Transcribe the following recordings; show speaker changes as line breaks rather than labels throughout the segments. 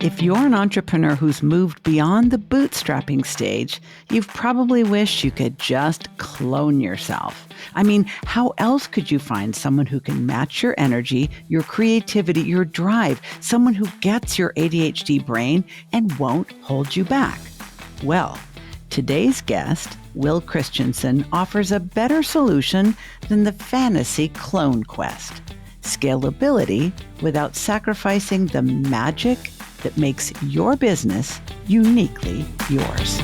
If you're an entrepreneur who's moved beyond the bootstrapping stage, you've probably wished you could just clone yourself. I mean, how else could you find someone who can match your energy, your creativity, your drive, someone who gets your ADHD brain and won't hold you back? Well, today's guest, Will Christensen, offers a better solution than the fantasy clone quest. Scalability without sacrificing the magic that makes your business uniquely yours.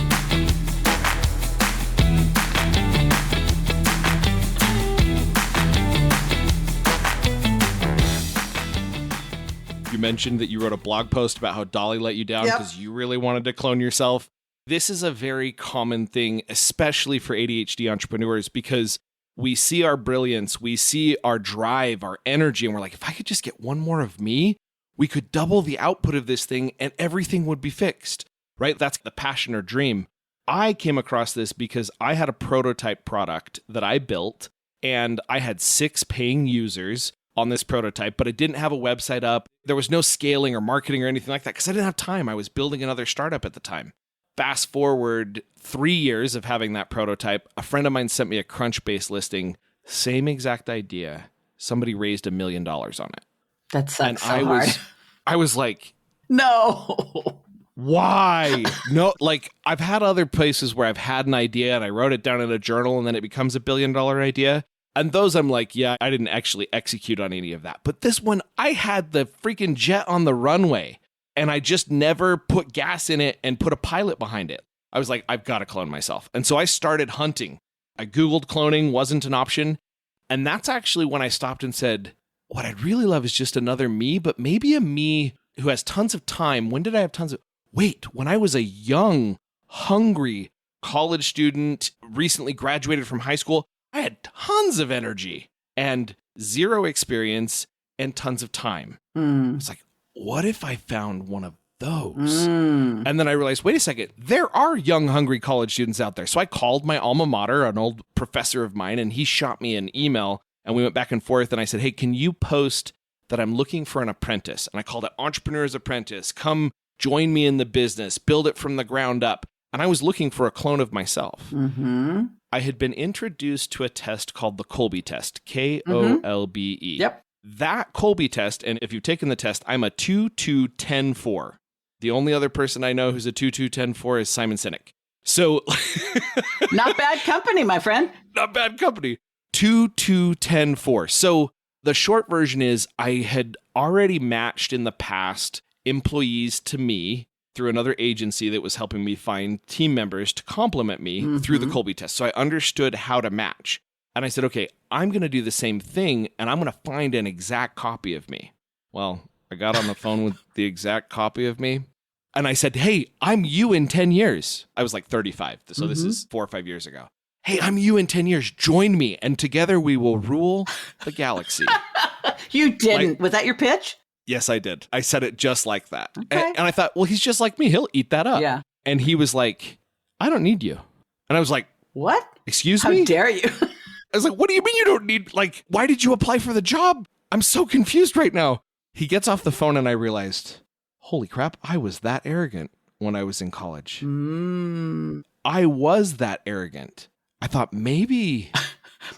You mentioned that you wrote a blog post about how Dolly let you down because you really wanted to clone yourself. This is a very common thing, especially for ADHD entrepreneurs, because we see our brilliance, we see our drive, our energy, and we're like, if I could just get one more of me, we could double the output of this thing and everything would be fixed, right? That's the passion or dream. I came across this because I had a prototype product that I built and I had 6 paying users on this prototype, but it didn't have a website up. There was no scaling or marketing or anything like that because I didn't have time. I was building another startup at the time. Fast forward 3 years of having that prototype, a friend of mine sent me a Crunchbase listing, same exact idea. Somebody raised $1 million on it.
That sucks
and
so hard.
I was like,
no.
Why? No, like I've had other places where I've had an idea and I wrote it down in a journal and then it becomes $1 billion idea. And those I'm like, yeah, I didn't actually execute on any of that. But this one, I had the freaking jet on the runway and I just never put gas in it and put a pilot behind it. I was like, I've got to clone myself. And so I started hunting. I Googled cloning, wasn't an option. And that's actually when I stopped and said, what I'd really love is just another me, but maybe a me who has tons of time. When did I have tons of... Wait, when I was a young, hungry college student, recently graduated from high school, I had tons of energy and 0 experience and tons of time. It's like, what if I found one of those? And then I realized, wait a second, there are young, hungry college students out there. So I called my alma mater, an old professor of mine, and he shot me an email. And we went back and forth and I said, hey, can you post that I'm looking for an apprentice? And I called it Entrepreneur's Apprentice. Come join me in the business, build it from the ground up. And I was looking for a clone of myself. I had been introduced to a test called the Kolbe test, Kolbe.
Yep.
That Kolbe test, and if you've taken the test, I'm a 2-2-10-4. The only other person I know who's a 2-2-10-4 is Simon Sinek. So
not bad company, my friend.
Not bad company. 2-2-10-4. So the short version is I had already matched in the past employees to me through another agency that was helping me find team members to complement me through the Kolbe test. So I understood how to match. And I said, okay, I'm going to do the same thing and I'm going to find an exact copy of me. Well, I got on the phone with the exact copy of me and I said, hey, I'm you in 10 years. I was like 35. So this is 4 or 5 years ago. Hey, I'm you in 10 years. Join me, and together we will rule the galaxy.
You didn't. Was that your pitch?
Yes, I did. I said it just like that.
Okay.
And I thought, well, he's just like me. He'll eat that up.
Yeah.
And he was like, I don't need you. And I was like,
what?
Excuse me?
How dare you?
I was like, what do you mean you don't need, like, why did you apply for the job? I'm so confused right now. He gets off the phone and I realized, holy crap, I was that arrogant when I was in college. I was that arrogant. I thought maybe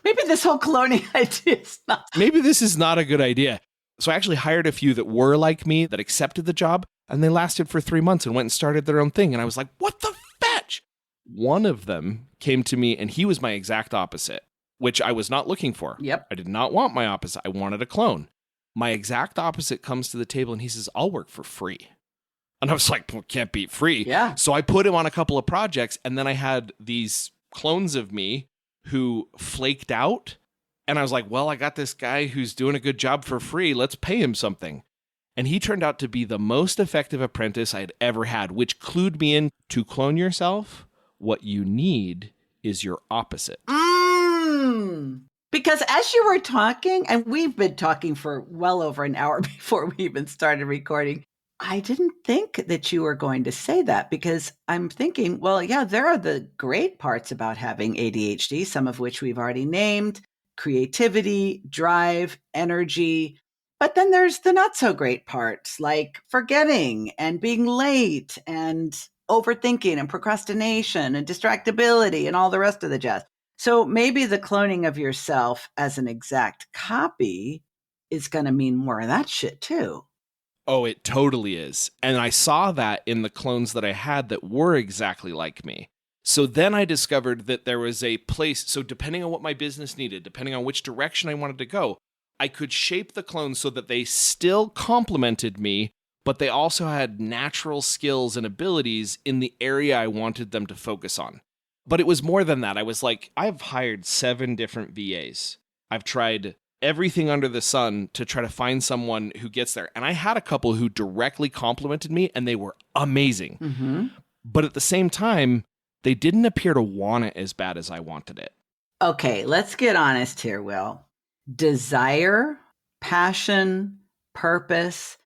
this whole cloning idea is not.
Maybe this is not a good idea. So I actually hired a few that were like me, that accepted the job, and they lasted for 3 months and went and started their own thing. And I was like, what the fetch? One of them came to me and he was my exact opposite, which I was not looking for.
Yep.
I did not want my opposite. I wanted a clone. My exact opposite comes to the table and he says, I'll work for free. And I was like, well, can't beat free.
Yeah.
So I put him on a couple of projects and then I had these clones of me who flaked out. And I was like, well, I got this guy who's doing a good job for free. Let's pay him something. And he turned out to be the most effective apprentice I'd ever had, which clued me in to clone yourself. What you need is your opposite.
Because as you were talking, and we've been talking for well over an hour before we even started recording, I didn't think that you were going to say that because I'm thinking, well, yeah, there are the great parts about having ADHD, some of which we've already named: creativity, drive, energy, But then there's the not so great parts, like forgetting and being late and overthinking and procrastination and distractibility and all the rest of the jazz. So maybe the cloning of yourself as an exact copy is going to mean more of that shit too.
Oh, it totally is. And I saw that in the clones that I had that were exactly like me. So then I discovered that there was a place. So depending on what my business needed, depending on which direction I wanted to go, I could shape the clones so that they still complemented me, but they also had natural skills and abilities in the area I wanted them to focus on. But it was more than that. I was like, I've hired 7 different VAs. I've tried everything under the sun to try to find someone who gets there. And I had a couple who directly complimented me, and they were amazing.
Mm-hmm.
But at the same time, they didn't appear to want it as bad as I wanted it.
Okay, let's get honest here, Will. Desire, passion, purpose.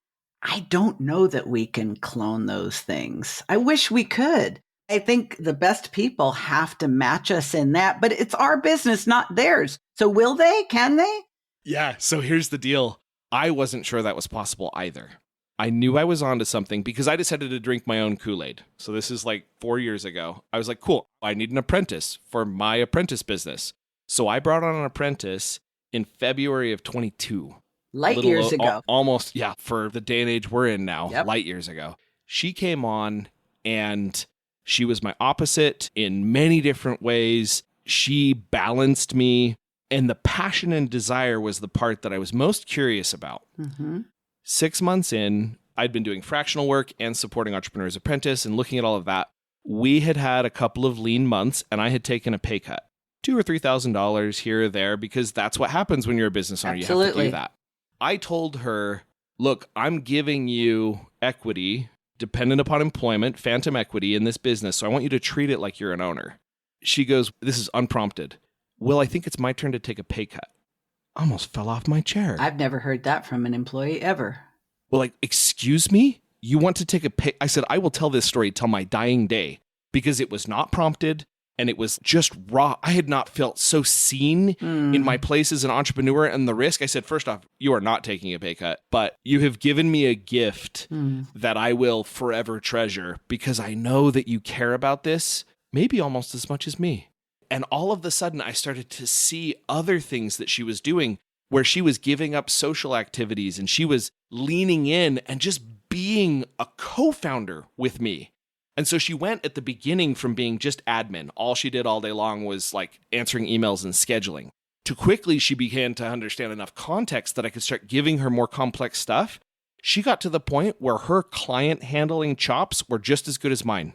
I don't know that we can clone those things. I wish we could. I think the best people have to match us in that, but it's our business, not theirs. So will they? Can they?
Yeah, so here's the deal. I wasn't sure that was possible either. I knew I was onto something because I decided to drink my own Kool-Aid. So this is like 4 years ago. I was like, cool, I need an apprentice for my apprentice business. So I brought on an apprentice in February of 22.
Light years ago.
Almost, yeah, for the day and age we're in now,
Yep.
light years ago. She came on and she was my opposite in many different ways. She balanced me. And the passion and desire was the part that I was most curious about.
Mm-hmm.
6 months in, I'd been doing fractional work and supporting Entrepreneur's Apprentice and looking at all of that. We had had a couple of lean months and I had taken a pay cut, $2,000 or $3,000 here or there, because that's what happens when you're a business owner.
Absolutely.
You have to do that. I told her, look, I'm giving you equity dependent upon employment, phantom equity in this business. So I want you to treat it like you're an owner. She goes, this is unprompted. Well, I think it's my turn to take a pay cut. I almost fell off my chair.
I've never heard that from an employee ever.
Well, like, excuse me? You want to take a pay? I said, I will tell this story till my dying day because it was not prompted and it was just raw. I had not felt so seen in my place as an entrepreneur and the risk. I said, first off, you are not taking a pay cut, but you have given me a gift that I will forever treasure because I know that you care about this maybe almost as much as me. And all of a sudden, I started to see other things that she was doing where she was giving up social activities and she was leaning in and just being a co-founder with me. And so she went at the beginning from being just admin. All she did all day long was like answering emails and scheduling. To quickly, she began to understand enough context that I could start giving her more complex stuff. She got to the point where her client handling chops were just as good as mine.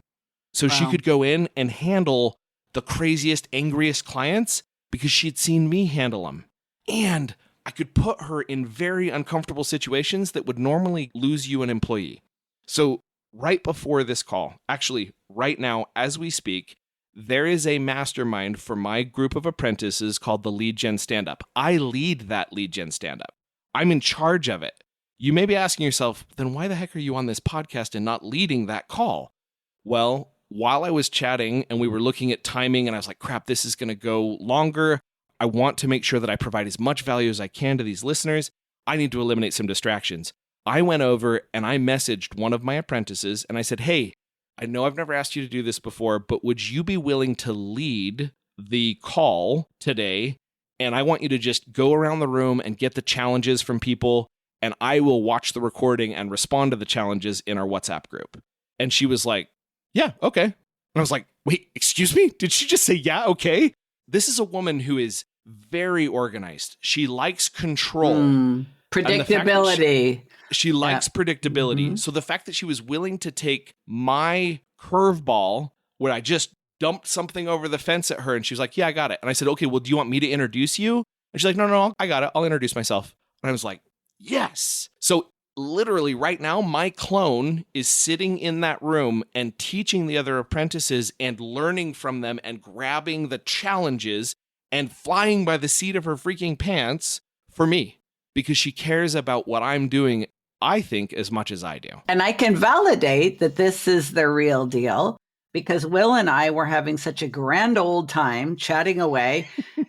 So she could go in and handle the craziest, angriest clients because she'd seen me handle them. And I could put her in very uncomfortable situations that would normally lose you an employee. So right before this call, actually right now as we speak, there is a mastermind for my group of apprentices called the Lead Gen Stand-Up. I lead that Lead Gen Stand-Up. I'm in charge of it. You may be asking yourself, then why the heck are you on this podcast and not leading that call? Well, while I was chatting and we were looking at timing and I was like, crap, this is going to go longer. I want to make sure that I provide as much value as I can to these listeners. I need to eliminate some distractions. I went over and I messaged one of my apprentices and I said, hey, I know I've never asked you to do this before, but would you be willing to lead the call today? And I want you to just go around the room and get the challenges from people and I will watch the recording and respond to the challenges in our WhatsApp group. And she was like, yeah, okay. And I was like, wait, excuse me? Did she just say, yeah, okay? This is a woman who is very organized. She likes control.
Predictability.
She likes predictability.
Mm-hmm.
So the fact that she was willing to take my curveball where I just dumped something over the fence at her and she was like, yeah, I got it. And I said, okay, well, do you want me to introduce you? And she's like, no, I got it. I'll introduce myself. And I was like, yes. So literally right now, my clone is sitting in that room and teaching the other apprentices and learning from them and grabbing the challenges and flying by the seat of her freaking pants for me because she cares about what I'm doing, I think, as much as I do.
And I can validate that this is the real deal because Will and I were having such a grand old time chatting away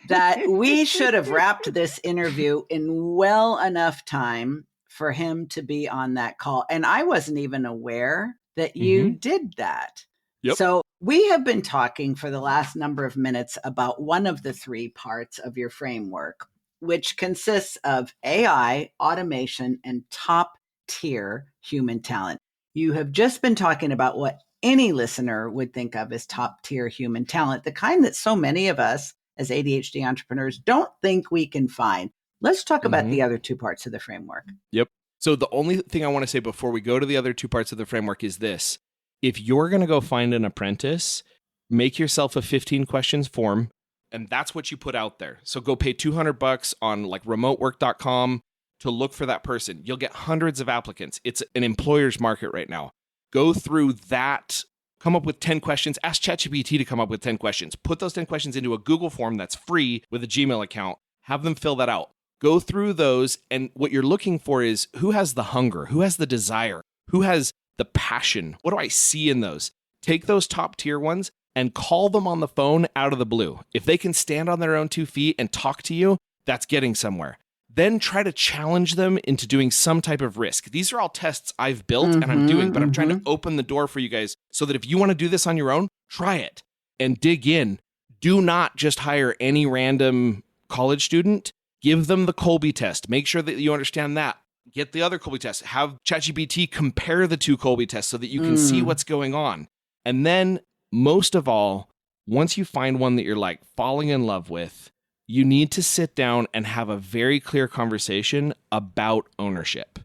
that we should have wrapped this interview in well enough time for him to be on that call. And I wasn't even aware that you did that.
Yep.
So we have been talking for the last number of minutes about one of the three parts of your framework, which consists of AI, automation, and top tier human talent. You have just been talking about what any listener would think of as top tier human talent, the kind that so many of us as ADHD entrepreneurs don't think we can find. Let's talk about the other two parts of the framework.
Yep. So the only thing I want to say before we go to the other two parts of the framework is this. If you're going to go find an apprentice, make yourself a 15 questions form, and that's what you put out there. So go pay $200 on like remotework.com to look for that person. You'll get hundreds of applicants. It's an employer's market right now. Go through that, come up with 10 questions, ask ChatGPT to come up with 10 questions. Put those 10 questions into a Google form that's free with a Gmail account. Have them fill that out. Go through those, and what you're looking for is who has the hunger, who has the desire, who has the passion. What do I see in those? Take those top tier ones and call them on the phone out of the blue. If they can stand on their own 2 feet and talk to you, that's getting somewhere. Then try to challenge them into doing some type of risk. These are all tests I've built and I'm doing, but I'm trying to open the door for you guys so that if you want to do this on your own, try it and dig in. Do not just hire any random college student. Give them the Colby test. Make sure that you understand that. Get the other Colby test. Have ChatGPT compare the two Colby tests so that you can see what's going on. And then, most of all, once you find one that you're like falling in love with, you need to sit down and have a very clear conversation about ownership.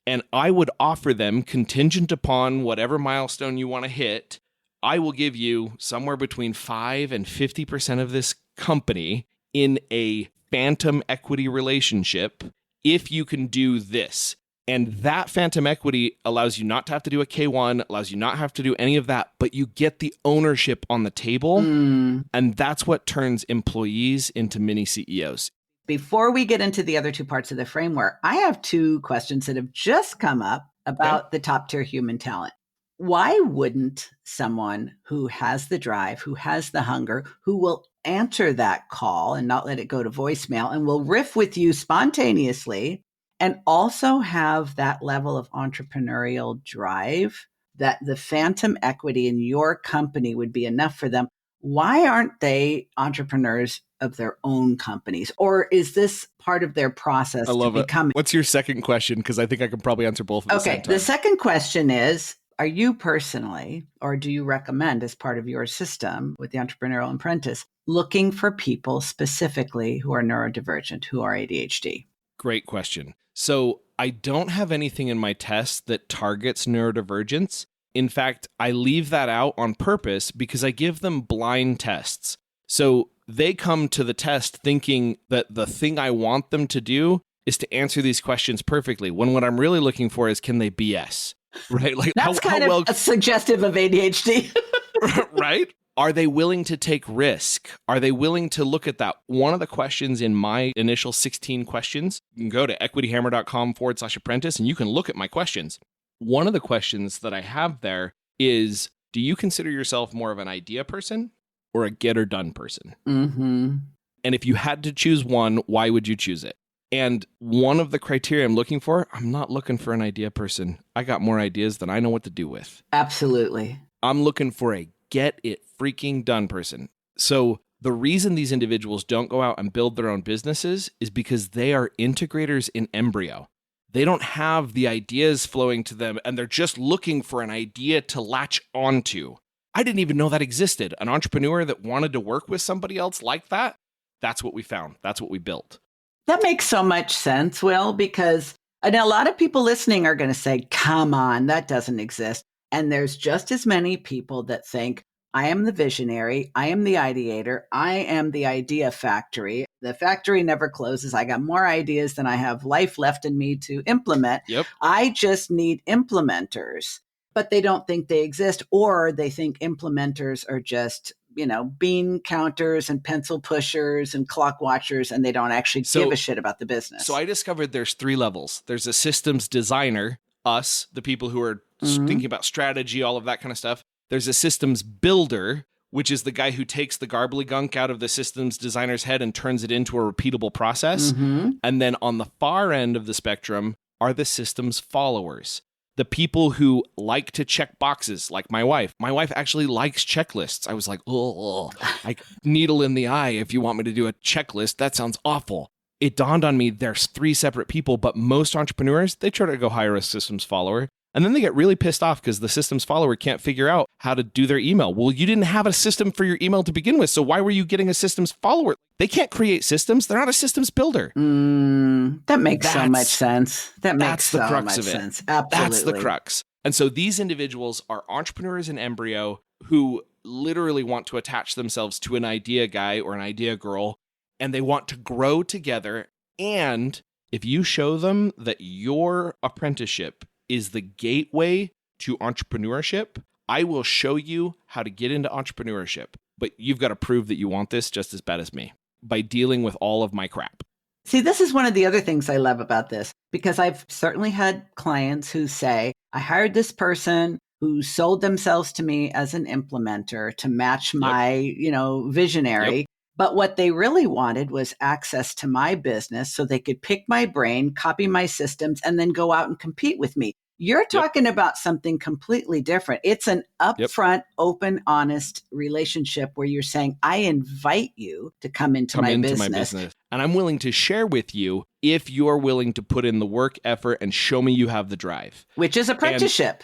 And I would offer them, contingent upon whatever milestone you want to hit, I will give you somewhere between 5 and 50% of this company in a phantom equity relationship if you can do this. And that phantom equity allows you not to have to do a K1, allows you not to have to do any of that, but you get the ownership on the table. And that's what turns employees into mini CEOs.
Before we get into the other two parts of the framework, I have two questions that have just come up about the top tier human talent. Why wouldn't someone who has the drive, who has the hunger, who will answer that call and not let it go to voicemail and will riff with you spontaneously and also have that level of entrepreneurial drive, that the phantom equity in your company would be enough for them? Why aren't they entrepreneurs of their own companies? Or is this part of their process to become?
What's your second question? Because I think I can probably answer both at the same time.
The second question is, are you personally, or do you recommend as part of your system with the Entrepreneurial Apprentice, looking for people specifically who are neurodivergent, who are ADHD?
Great question. So I don't have anything in my test that targets neurodivergence. In fact, I leave that out on purpose because I give them blind tests. So they come to the test thinking that the thing I want them to do is to answer these questions perfectly, when what I'm really looking for is, can they BS? Right? Like
that's kind of suggestive of ADHD.
Right? Are they willing to take risk? Are they willing to look at that? One of the questions in my initial 16 questions, you can go to equityhammer.com/apprentice and you can look at my questions. One of the questions that I have there is, do you consider yourself more of an idea person or a get or done person? And if you had to choose one, why would you choose it? And one of the criteria I'm looking for, I'm not looking for an idea person. I got more ideas than I know what to do with.
Absolutely.
I'm looking for a get it freaking done person. So the reason these individuals don't go out and build their own businesses is because they are integrators in embryo. They don't have the ideas flowing to them, and they're just looking for an idea to latch onto. I didn't even know that existed. An entrepreneur that wanted to work with somebody else like that, that's what we found. That's what we built.
That makes so much sense, Will, because a lot of people listening are going to say, come on, that doesn't exist. And there's just as many people that think, I am the visionary, I am the ideator, I am the idea factory. The factory never closes. I got more ideas than I have life left in me to implement. I just need implementers. But they don't think they exist, or they think implementers are just, bean counters and pencil pushers and clock watchers, and they don't actually give a shit about the business.
So I discovered there's 3 levels. There's a systems designer, us, the people who are thinking about strategy, all of that kind of stuff. There's a systems builder, which is the guy who takes the garbly-gunk out of the systems designer's head and turns it into a repeatable process. And then on the far end of the spectrum are the systems followers. The people who like to check boxes, like my wife. My wife actually likes checklists. I was like, oh, like needle in the eye if you want me to do a checklist. That sounds awful. It dawned on me there's 3 separate people, but most entrepreneurs, they try to go hire a systems follower. And then they get really pissed off because the systems follower can't figure out how to do their email. Well, you didn't have a system for your email to begin with, so why were you getting a systems follower? They can't create systems. They're not a systems builder.
That makes so much sense.
That's the crux of it.
Sense. Absolutely.
That's the crux. And so these individuals are entrepreneurs in embryo who literally want to attach themselves to an idea guy or an idea girl, and they want to grow together. And if you show them that your apprenticeship is the gateway to entrepreneurship, I will show you how to get into entrepreneurship. But you've got to prove that you want this just as bad as me by dealing with all of my crap.
See, this is one of the other things I love about this, because I've certainly had clients who say, I hired this person who sold themselves to me as an implementer to match my, visionary. But what they really wanted was access to my business so they could pick my brain, copy my systems, and then go out and compete with me. You're talking about something completely different. It's an upfront, open, honest relationship where you're saying, I invite you to come into my business.
And I'm willing to share with you if you're willing to put in the work, effort, and show me you have the drive.
Which is apprenticeship.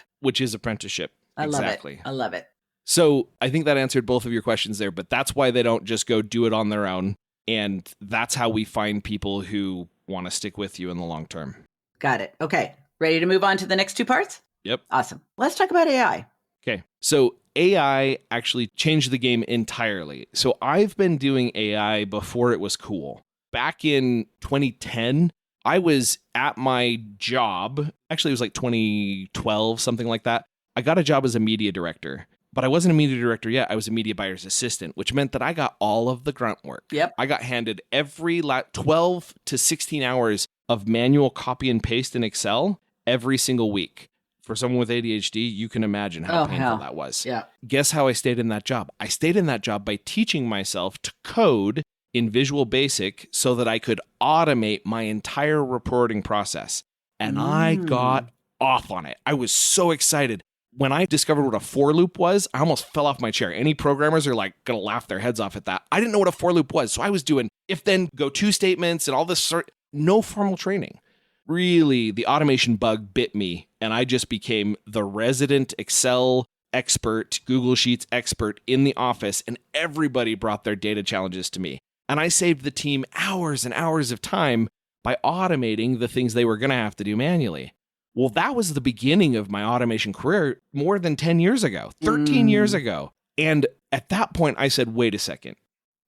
I
love it. I love it.
So I think that answered both of your questions there, but that's why they don't just go do it on their own. And that's how we find people who want to stick with you in the long term.
Got it. Okay. Ready to move on to the next 2 parts?
Yep.
Awesome. Let's talk about AI.
Okay. So AI actually changed the game entirely. So I've been doing AI before it was cool. Back in 2010, I was at my job. Actually, it was like 2012, something like that. I got a job as a media director. But I wasn't a media director yet. I was a media buyer's assistant, which meant that I got all of the grunt work.
Yep.
I got handed every 12 to 16 hours of manual copy and paste in Excel every single week. For someone with ADHD, you can imagine how painful that was.
Yeah.
Guess how I stayed in that job? I stayed in that job by teaching myself to code in Visual Basic so that I could automate my entire reporting process. And I got off on it. I was so excited. When I discovered what a for loop was, I almost fell off my chair. Any programmers are like going to laugh their heads off at that. I didn't know what a for loop was. So I was doing if then go to statements and all this no formal training. Really, the automation bug bit me. And I just became the resident Excel expert, Google Sheets expert in the office. And everybody brought their data challenges to me. And I saved the team hours and hours of time by automating the things they were going to have to do manually. Well, that was the beginning of my automation career more than 10 years ago, 13 years ago. And at that point, I said, wait a second.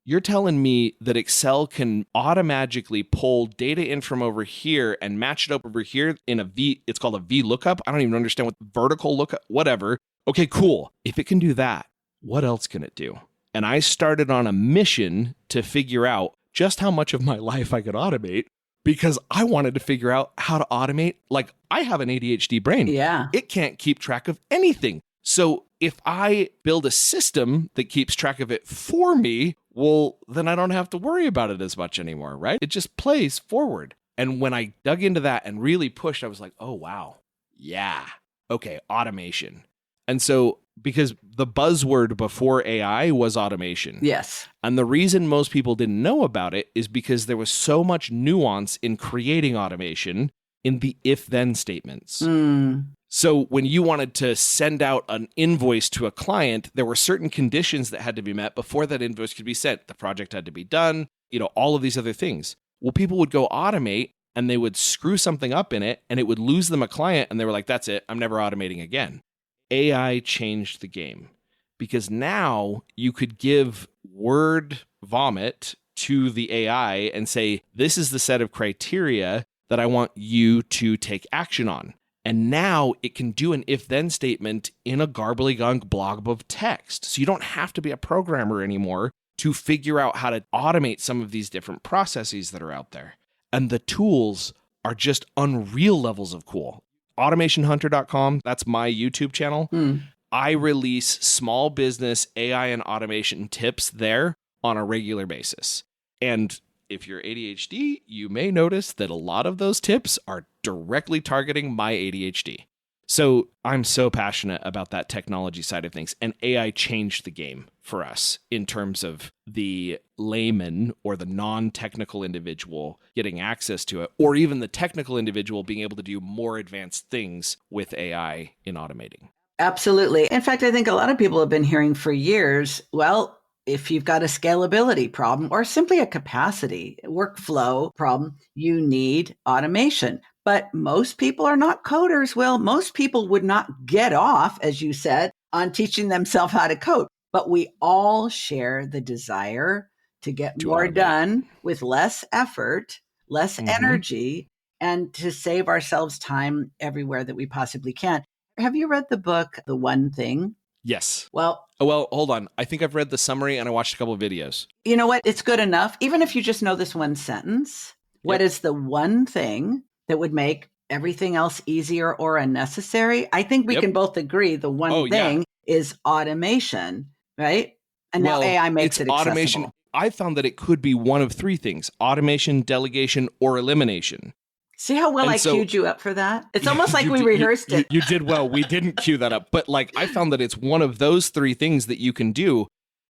You're telling me that Excel can automatically pull data in from over here and match it up over here in a V, it's called a V lookup. I don't even understand what vertical lookup, whatever. Okay, cool. If it can do that, what else can it do? And I started on a mission to figure out just how much of my life I could automate. Because I wanted to figure out how to automate. Like, I have an ADHD brain.
Yeah.
It can't keep track of anything. So if I build a system that keeps track of it for me, well, then I don't have to worry about it as much anymore, right? It just plays forward. And when I dug into that and really pushed, I was like, oh, wow. Yeah. Okay, automation. And so because the buzzword before AI was automation.
Yes.
And the reason most people didn't know about it is because there was so much nuance in creating automation in the if-then statements. So when you wanted to send out an invoice to a client, there were certain conditions that had to be met before that invoice could be sent. The project had to be done, all of these other things. Well, people would go automate and they would screw something up in it and it would lose them a client and they were like, that's it, I'm never automating again. AI changed the game because now you could give word vomit to the AI and say, this is the set of criteria that I want you to take action on. And now it can do an if-then statement in a garbly-gunk blob of text. So you don't have to be a programmer anymore to figure out how to automate some of these different processes that are out there. And the tools are just unreal levels of cool. AutomationHunter.com, that's my YouTube channel. I release small business AI and automation tips there on a regular basis. And if you're ADHD, you may notice that a lot of those tips are directly targeting my ADHD. So I'm so passionate about that technology side of things. And AI changed the game for us in terms of the layman or the non-technical individual getting access to it, or even the technical individual being able to do more advanced things with AI in automating.
Absolutely. In fact, I think a lot of people have been hearing for years, well, if you've got a scalability problem or simply a capacity workflow problem, you need automation. But most people are not coders. Well, most people would not get off, as you said, on teaching themselves how to code. But we all share the desire to get
To
more
automate.
done with less effort, less energy, and to save ourselves time everywhere that we possibly can. Have you read the book, The One Thing?
Yes.
Well,
Hold on. I think I've read the summary and I watched a couple of videos.
you know what? It's good enough. Even if you just know this one sentence, what is the one thing that would make everything else easier or unnecessary? I think we can both agree the one thing is automation, right? And now AI makes it
automation.
accessible.
I found that it could be one of three things: automation, delegation, or elimination.
See how well I queued you up for that? It's almost like we rehearsed it.
You did well. We didn't cue that up. But like, I found that it's one of those three things that you can do.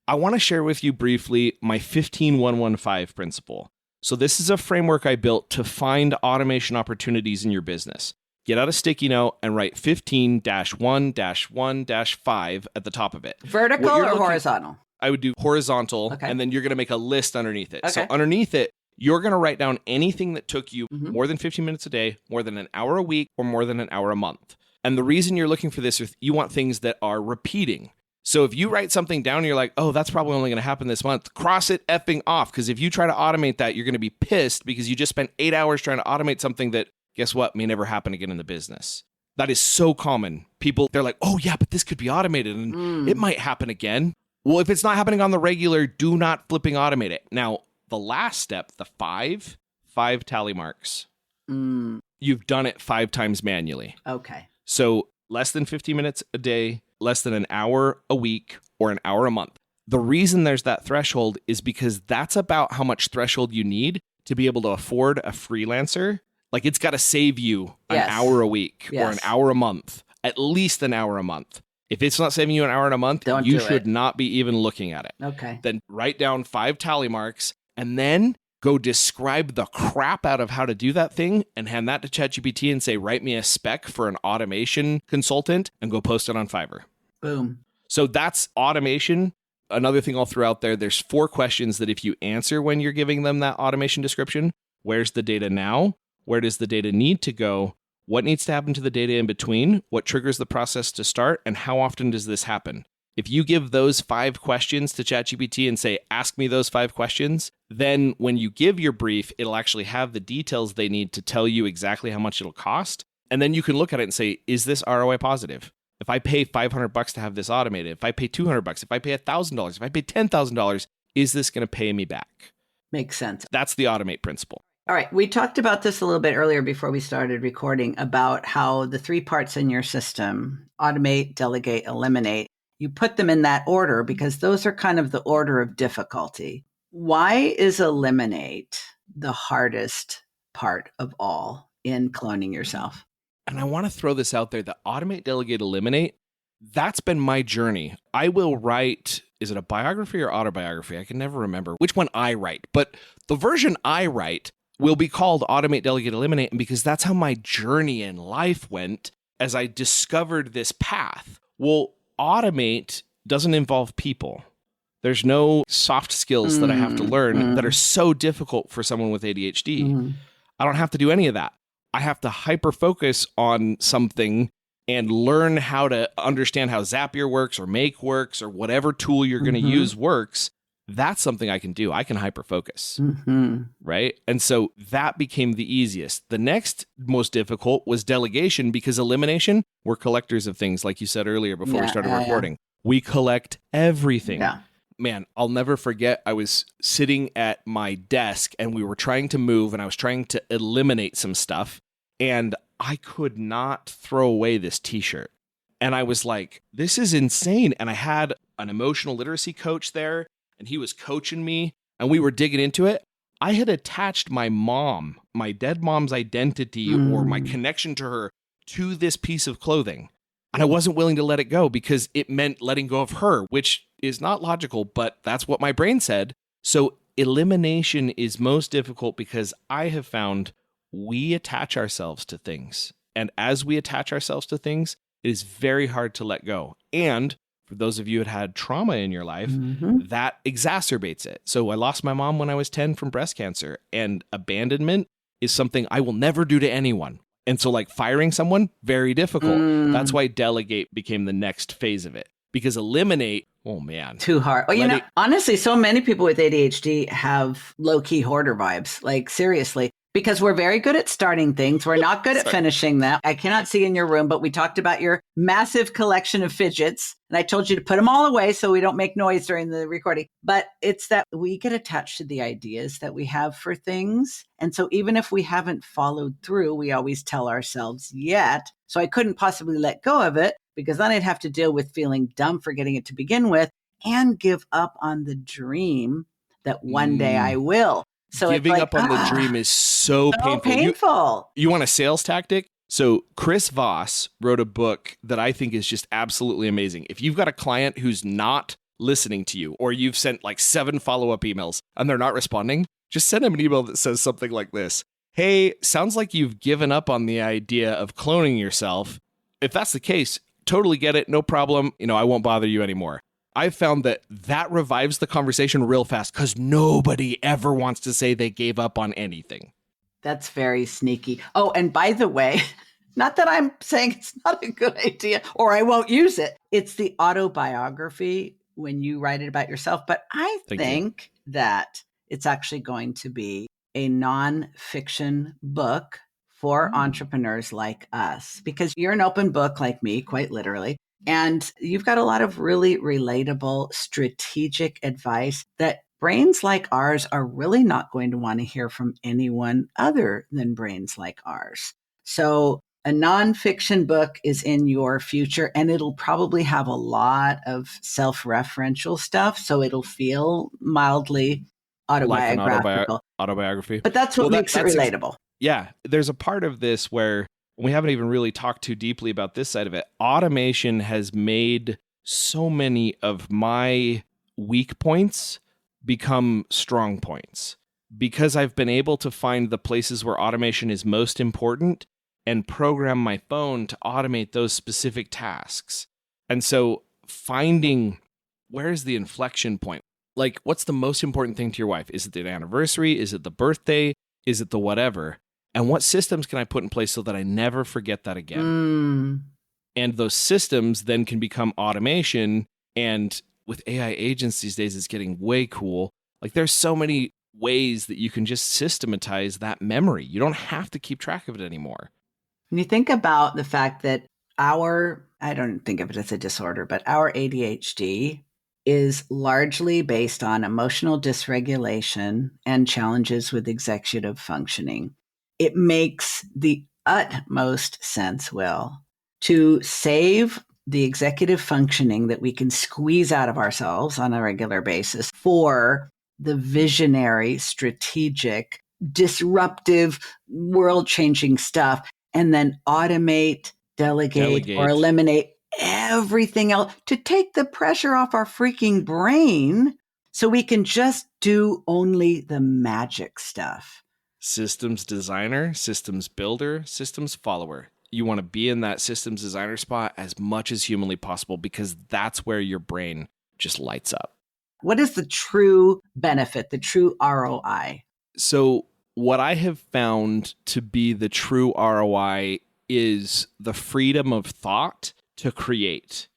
I want to share with you briefly my 15-115 principle. So this is a framework I built to find automation opportunities in your business. Get out a sticky note and write 15-1-1-5 at the top of it.
Vertical or horizontal?
I would do horizontal, and then you're going to make a list underneath it. So underneath it, you're going to write down anything that took you more than 15 minutes a day, more than an hour a week, or more than an hour a month. And the reason you're looking for this is you want things that are repeating. So if you write something down and you're like, oh, that's probably only going to happen this month, cross it effing off. Because if you try to automate that, you're going to be pissed because you just spent 8 hours trying to automate something that, guess what, may never happen again in the business. That is so common. People, they're like, oh, yeah, but this could be automated and it might happen again. Well, if it's not happening on the regular, do not flipping automate it. Now, the last step, the five tally marks. You've done it 5 times manually.
Okay.
So less than 15 minutes a day, less than an hour a week, or an hour a month. The reason there's that threshold is because that's about how much threshold you need to be able to afford a freelancer. Like, it's got to save you an hour a week or an hour a month, at least an hour a month. If it's not saving you an hour in a month, you should not be even looking at it.
Okay.
Then write down 5 tally marks and then go describe the crap out of how to do that thing and hand that to ChatGPT and say, write me a spec for an automation consultant and go post it on Fiverr.
Boom.
So that's automation. Another thing I'll throw out there, there's 4 questions that if you answer when you're giving them that automation description: where's the data now? Where does the data need to go? What needs to happen to the data in between? What triggers the process to start? And how often does this happen? If you give those 5 questions to ChatGPT and say, ask me those 5 questions, then when you give your brief, it'll actually have the details they need to tell you exactly how much it'll cost. And then you can look at it and say, is this ROI positive? If I pay $500 to have this automated, if I pay $200, if I pay $1,000, if I pay $10,000, is this going to pay me back?
Makes sense.
That's the automate principle.
All right. We talked about this a little bit earlier before we started recording about how the 3 parts in your system, automate, delegate, eliminate, you put them in that order because those are kind of the order of difficulty. Why is eliminate the hardest part of all in cloning yourself?
And I want to throw this out there, the automate, delegate, eliminate, that's been my journey. I will write, is it a biography or autobiography? I can never remember which one I write, but the version I write will be called automate, delegate, eliminate, and because that's how my journey in life went as I discovered this path. Well, automate doesn't involve people. There's no soft skills that I have to learn that are so difficult for someone with ADHD. I don't have to do any of that. I have to hyper focus on something and learn how to understand how Zapier works or Make works or whatever tool you're going to use works. That's something I can do. I can hyper focus, right? And so that became the easiest. The next most difficult was delegation, because elimination, we're collectors of things, like you said earlier before we started recording. We collect everything. Man, I'll never forget, I was sitting at my desk and we were trying to move and I was trying to eliminate some stuff and I could not throw away this t-shirt. And I was like, this is insane. And I had an emotional literacy coach there, and he was coaching me, and we were digging into it. I had attached my mom, my dead mom's identity or my connection to her to this piece of clothing. And I wasn't willing to let it go because it meant letting go of her, which is not logical, but that's what my brain said. So elimination is most difficult because I have found we attach ourselves to things. And as we attach ourselves to things, it is very hard to let go. And for those of you that had trauma in your life, that exacerbates it. So I lost my mom when I was 10 from breast cancer, and abandonment is something I will never do to anyone. And so like firing someone, very difficult. That's why delegate became the next phase of it. Because eliminate, oh man.
Too hard. Well, honestly, so many people with ADHD have low-key hoarder vibes. Like, seriously. Because we're very good at starting things. We're not good at finishing them. I cannot see in your room, but we talked about your massive collection of fidgets. And I told you to put them all away so we don't make noise during the recording. But it's that we get attached to the ideas that we have for things. And so even if we haven't followed through, we always tell ourselves yet. So I couldn't possibly let go of it because then I'd have to deal with feeling dumb for getting it to begin with and give up on the dream that one day I will. So
giving up on the dream is so painful. You want a sales tactic? So Chris Voss wrote a book that I think is just absolutely amazing. If you've got a client who's not listening to you, or you've sent like 7 follow-up emails and they're not responding, just send them an email that says something like this. Hey, sounds like you've given up on the idea of cloning yourself. If that's the case, totally get it. No problem. I won't bother you anymore. I've found that revives the conversation real fast because nobody ever wants to say they gave up on anything.
That's very sneaky. Oh, and by the way, not that I'm saying it's not a good idea or I won't use it. It's the autobiography when you write it about yourself. But I think that it's actually going to be a nonfiction book for entrepreneurs like us, because you're an open book like me, quite literally. And you've got a lot of really relatable, strategic advice that brains like ours are really not going to want to hear from anyone other than brains like ours. So a nonfiction book is in your future, and it'll probably have a lot of self-referential stuff. So it'll feel mildly autobiographical.
Like an autobiography.
But that's what makes it relatable.
Yeah. There's a part of this where we haven't even really talked too deeply about this side of it. Automation has made so many of my weak points become strong points because I've been able to find the places where automation is most important and program my phone to automate those specific tasks. And so finding where's the inflection point? Like, what's the most important thing to your wife? Is it the anniversary? Is it the birthday? Is it the whatever? And what systems can I put in place so that I never forget that again? And those systems then can become automation. And with AI agents these days, it's getting way cool. Like, there's so many ways that you can just systematize that memory. You don't have to keep track of it anymore.
When you think about the fact that I don't think of it as a disorder, but our ADHD is largely based on emotional dysregulation and challenges with executive functioning. It makes the utmost sense, Will, to save the executive functioning that we can squeeze out of ourselves on a regular basis for the visionary, strategic, disruptive, world-changing stuff, and then automate, delegate, or eliminate everything else to take the pressure off our freaking brain so we can just do only the magic stuff.
Systems designer, systems builder, systems follower. You want to be in that systems designer spot as much as humanly possible because that's where your brain just lights up.
What is the true benefit, the true ROI?
So what I have found to be the true ROI is the freedom of thought to create.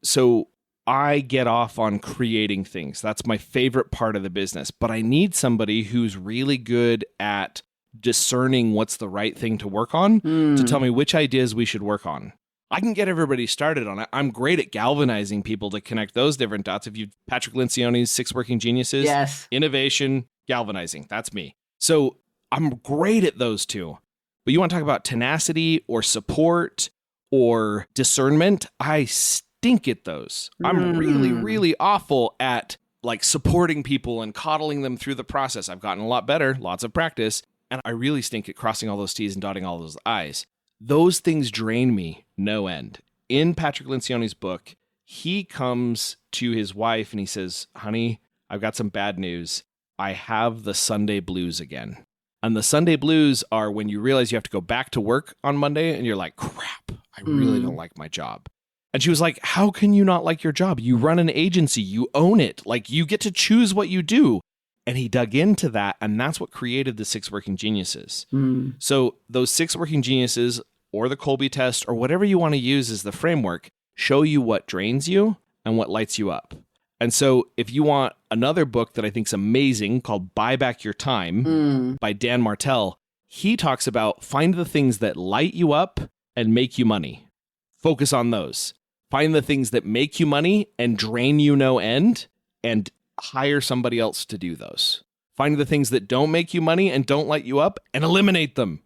So I get off on creating things. That's my favorite part of the business. But I need somebody who's really good at discerning what's the right thing to work on to tell me which ideas we should work on. I can get everybody started on it. I'm great at galvanizing people to connect those different dots. If you Patrick Lencioni's 6 Working Geniuses,
yes.
Innovation, galvanizing, that's me. So I'm great at those two. But you want to talk about tenacity or support or discernment, I stink at those. I'm really, really awful at like supporting people and coddling them through the process. I've gotten a lot better, lots of practice, and I really stink at crossing all those T's and dotting all those I's. Those things drain me no end. In Patrick Lencioni's book, he comes to his wife and he says, honey, I've got some bad news. I have the Sunday blues again. And the Sunday blues are when you realize you have to go back to work on Monday and you're like, crap, I really don't like my job. And she was like, how can you not like your job? You run an agency, you own it. Like you get to choose what you do. And he dug into that. And that's what created the 6 working geniuses. So those 6 working geniuses or the Colby test or whatever you want to use as the framework show you what drains you and what lights you up. And so if you want another book that I think is amazing called Buy Back Your Time by Dan Martell, he talks about find the things that light you up and make you money. Focus on those. Find the things that make you money and drain you no end and hire somebody else to do those. Find the things that don't make you money and don't light you up and eliminate them.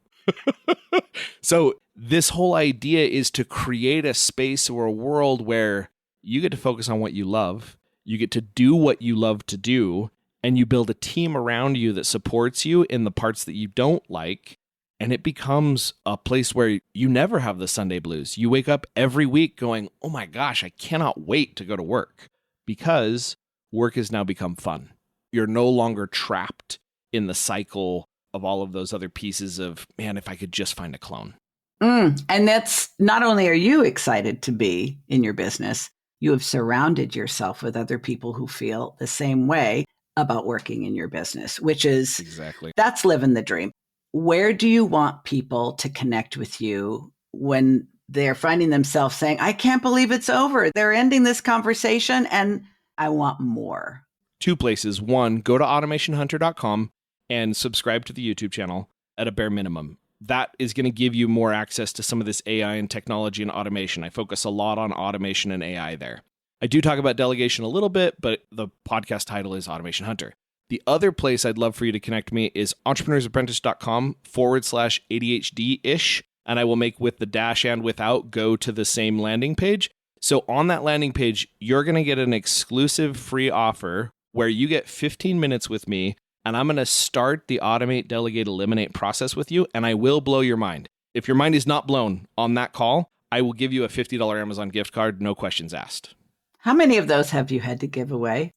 So this whole idea is to create a space or a world where you get to focus on what you love. You get to do what you love to do, and you build a team around you that supports you in the parts that you don't like, and it becomes a place where you never have the Sunday blues. You wake up every week going, oh my gosh, I cannot wait to go to work, because work has now become fun. You're no longer trapped in the cycle of all of those other pieces of, man, if I could just find a clone.
And that's not only are you excited to be in your business, you have surrounded yourself with other people who feel the same way about working in your business, which is that's living the dream. Where do you want people to connect with you when they're finding themselves saying, I can't believe it's over. They're ending this conversation and I want more?
2 places. 1, go to automationhunter.com and subscribe to the YouTube channel at a bare minimum. That is going to give you more access to some of this AI and technology and automation. I focus a lot on automation and AI there. I do talk about delegation a little bit, but the podcast title is Automation Hunter. The other place I'd love for you to connect me is entrepreneursapprentice.com/ADHD-ish, and I will make with the dash and without go to the same landing page. So on that landing page, you're going to get an exclusive free offer where you get 15 minutes with me, and I'm going to start the automate, delegate, eliminate process with you, and I will blow your mind. If your mind is not blown on that call, I will give you a $50 Amazon gift card, no questions asked.
How many of those have you had to give away?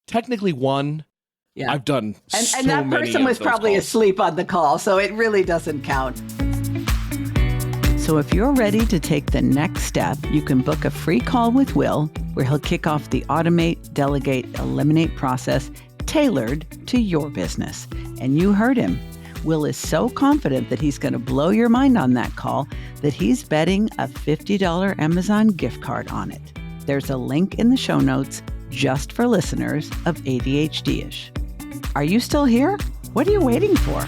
Technically 1. Yeah. I've done so
and that
many
person was probably
calls.
Asleep on the call, so it really doesn't count. So if you're ready to take the next step, you can book a free call with Will, where he'll kick off the automate, delegate, eliminate process tailored to your business. And you heard him. Will is so confident that he's going to blow your mind on that call that he's betting a $50 Amazon gift card on it. There's a link in the show notes just for listeners of ADHD-ish. Are you still here? What are you waiting for?